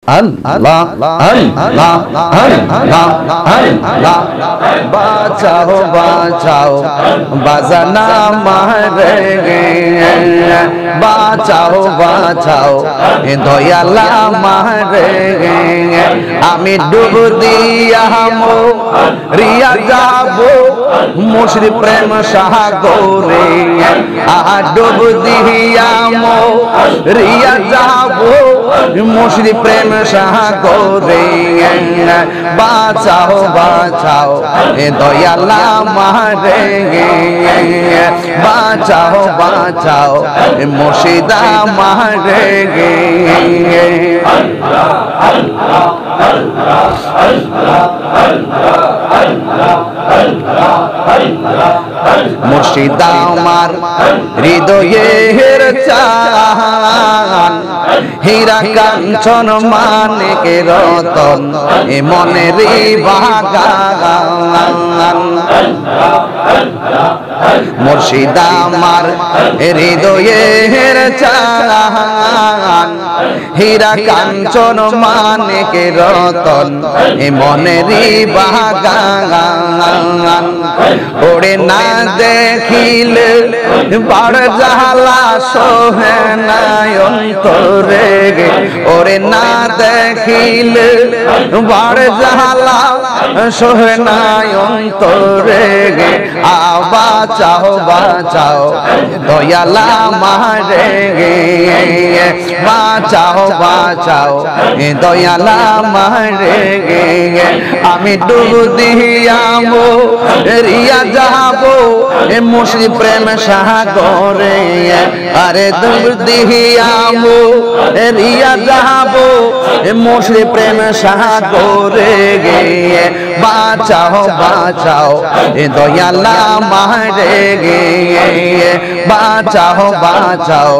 আল্লাহ আল্লাহ আল্লাহ আল্লাহ বাঁচাও বাঁচাও বাজানা মারে বাঁচাও বাঁচাও দয়ালা মারে আমি ডুব দিয়া রিয়া যাবো মুর্শিদ প্রেম সাগরে ডুব দিয়া রিয়া যাবো মুর্শিদ প্রেম সাগরে বাঁচাও বাঁচাও দয়ালা মারে বাঁচাও বাঁচাও মুর্শিদা মারে মুর্শিদা আমার হৃদয়ের চান হীরা কাঞ্চন মানিক রতন এ মনের বাগান মুর্শিদা আমার হৃদয়ের চান হীরা কাঞ্চন মানিক রতন এ মনের বাগান ওরে না দেখিলে বড় জালা সোহে না অন্তরে ওরে না দেখিলে বড় জালা সোহে না অন্তরে বাঁচাও বাঁচাও দয়ালা মারে বাঁচাও বাঁচাও দয়ালা মারে আমি ডুব দিয়াবো রিয়া যাবো মুর্শিদ প্রেম সাগরে আরে ডুব দিয়াবো রিয়া যাবো মুর্শিদ প্রেম সাগরে বাঁচাও বাঁচাও দয়ালা মারে বাঁচাও বাঁচাও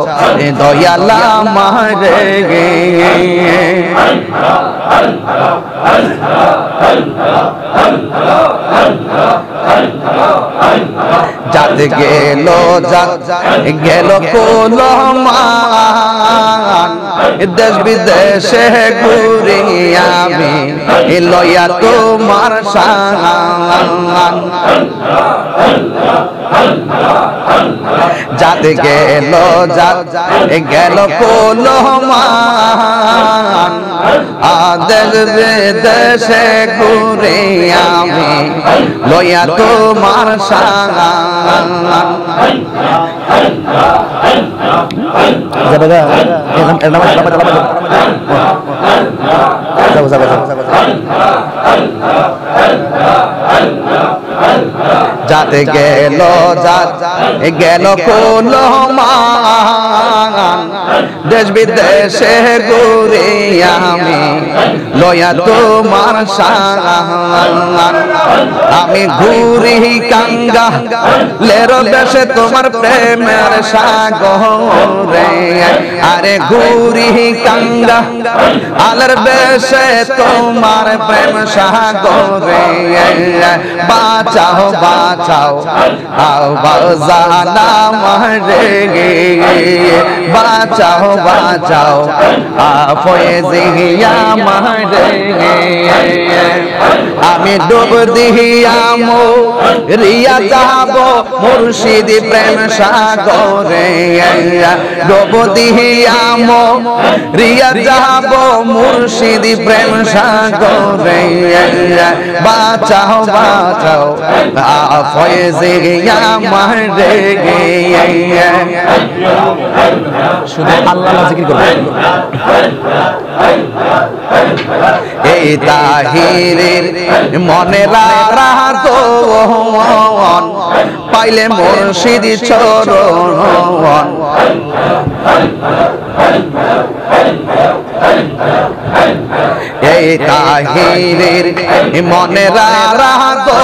দয়ালা মারে যাতে গেল গেল কোলমান দেশ বিদেশে ঘুরি আমি লইয়া তোমার সান যাতে গেল গেল কোলমান দেশ বিদেশে ঘুরি আমি লইয়া তোমার সান যাতে গেল গেল কোলমান দেশ বিদেশে ঘুরি আমি লয়া তোমার সান আমি ঘুরি কাঙ্গা লের দেশে তোমার প্রেমের সাগরে আরে ঘুরি কাঙ্গা আলের দেশে তোমার প্রেম সাগরে বাঁচাও বাঁচাও আও বাজানা মারে বাঁচাও বাঁচাও ফয়েজিয়া মারে আমি ডুব দিয়ামো রিয়া যাবো মুর্শিদ প্রেম সাগরে ডুব দিয়ামো রিয়া যাবো মুর্শিদ প্রেম সাগরে বাঁচাও বাঁচাও ফয়েজিয়া মারে শুধু আল্লাহ জিকির করবে এই তাহিরের মনে রাখো পাইলে মুর্শিদ চরণ এই তাহিরের মনে রাখো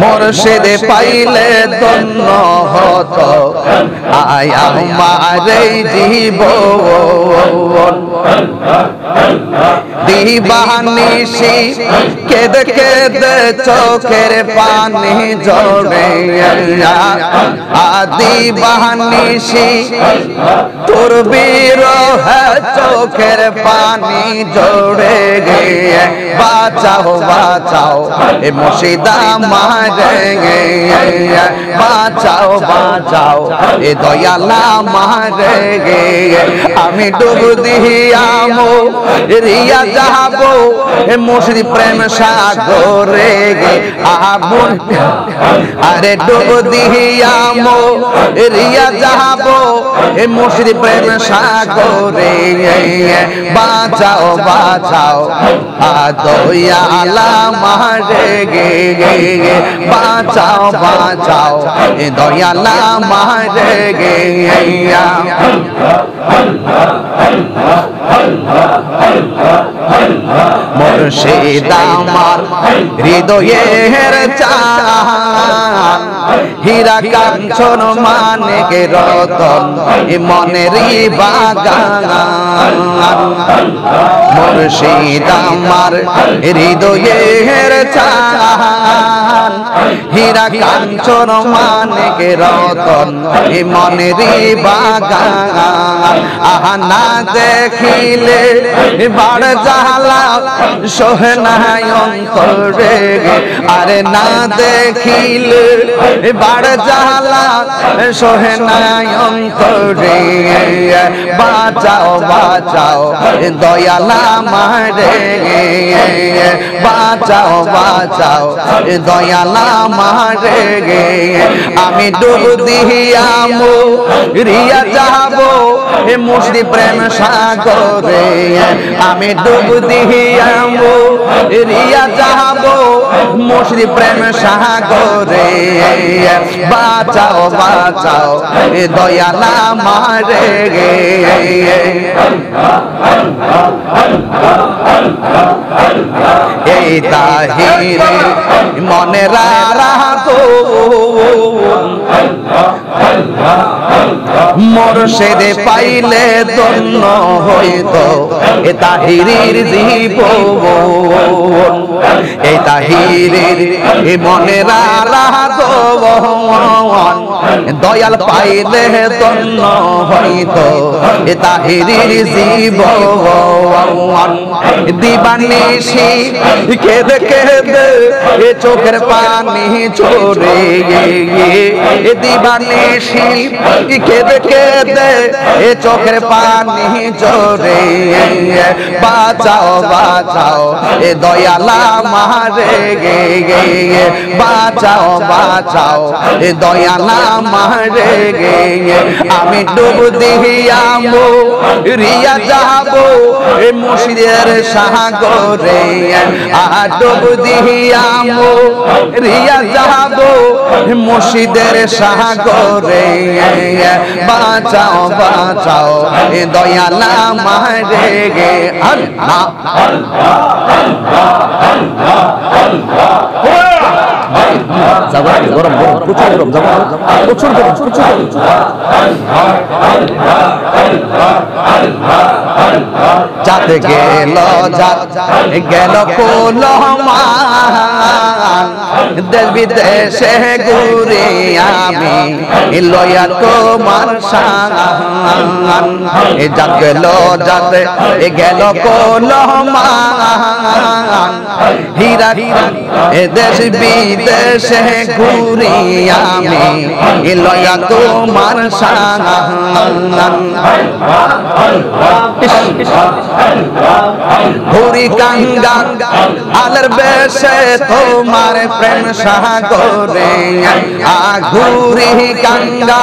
মুর্শিদ পাইলে ধন্য হতো আয় আমার এই জীবন দিবানিশি কেঁদে কেঁদে চোখের পানি ঝরে দিবানিশি তোর বিরহ চোখের পানি ঝরে গে বাঁচাও বাঁচাও এ মুর্শিদা মারে বাঁচাও বাঁচাও এ দয়ালা মারে গে আমি ডুব দিয়ামো রিয়া যাবো এ মুর্শিদ প্রেম সাগরে গে আবুন আরে ডুব দিয়ামো রিয়া যাবো এ মুর্শিদ প্রেম সাগরে বাঁচাও বাঁচাও দয়ালা মারে গে বাঁচাও বাঁচাও এ দয়ালা মারে গে মুর্শিদ আমার হৃদয়ের চান হীরা কাঞ্চন মানিক রতন এ মনেরই বাগান মুর্শিদ আমার হৃদয়ের চান হীরা কাঞ্চন মানিক রতন এ মনেরই বাগান আহা না দেখিলে বাড় জ্বালা সহে না অন্তরে আরে না দেখিলে বাড় জ্বালা সহে না অন্তরে বাঁচাও বাঁচাও দয়ালা মারে বাঁচাও বাঁচাও দয়ালা মারে গে আমি ডুব দিয়ামো রিয়া যাবো এ মুর্শিদ প্রেম সাগরে আমি ডুব দিয়ামো রিয়া যাবো মুর্শিদ প্রেম সাগরে বাঁচাও বাঁচাও এ দয়ালা মারে গে এই তাহিরে মনে রাখো মুর্শিদ পাইলে ধন্য হইত এ তাহিরের জীবন এই তাহিরের মনে রাখো দয়াল পাইলে ধন্য হইত এ তাহিরের জীবন দিবানিশি কেঁদে কেঁদে এ চোখের পানি ঝরে এ দিবানিশি কেঁদে কেঁদে এ চোখের পানি ঝরে বাঁচাও বাঁচাও এ দয়ালা মারে গে বাঁচাও বাঁচাও এ দয়ালা মারে গে আমি ডুব দিয়ামো রিয়া যাবো এ মুর্শিদের সাগরে ডুব দিয়ামো রিয়া যাবো মুর্শিদের সাগরে বাঁচাও বাঁচাও এ দয়ালা মারে গে আল্লাহ গরম গরম প্রচুর গরম প্রচুর গরম প্রচুর যাতে গেল গেল কোলমান দেশ বিদেশে ঘুরে আমি লয়া তোমার সান যাত গেল যাতে গেল কোলমান হীরা দেশ বিদেশে ঘুরে আমি লয়া তোমার সান ঘুরি কাঙ্গা আলের বেশে তোমার প্রেম সাগরে ঘুরি কাঙ্গা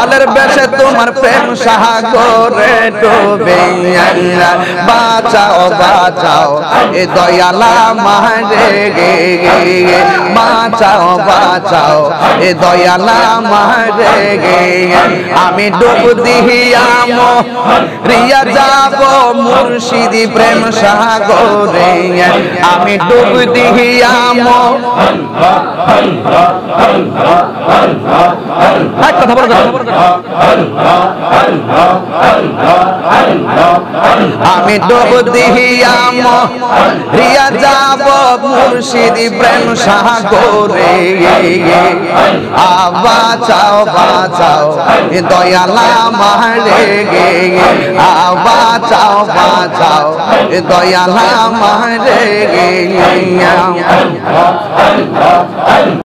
আলের বেশে তোমার প্রেম সাগরে ডুবে বাঁচাও বাঁচাও এ দয়ালা মারে গে বাঁচাও বাঁচাও এ দয়ালা মারে আমি ডুব দিয়া রিয়া যাব মুর্শিদি প্রেম সাগরে আমি ডুব দিয়া কথা বলো আমি ডুব দিয়া রিয়া যাব মুর্শিদি প্রেম সাগরে বাঁচাও বাঁচাও দয়ালা মারে বাঁচাও বাঁচাও দয়ালা মারে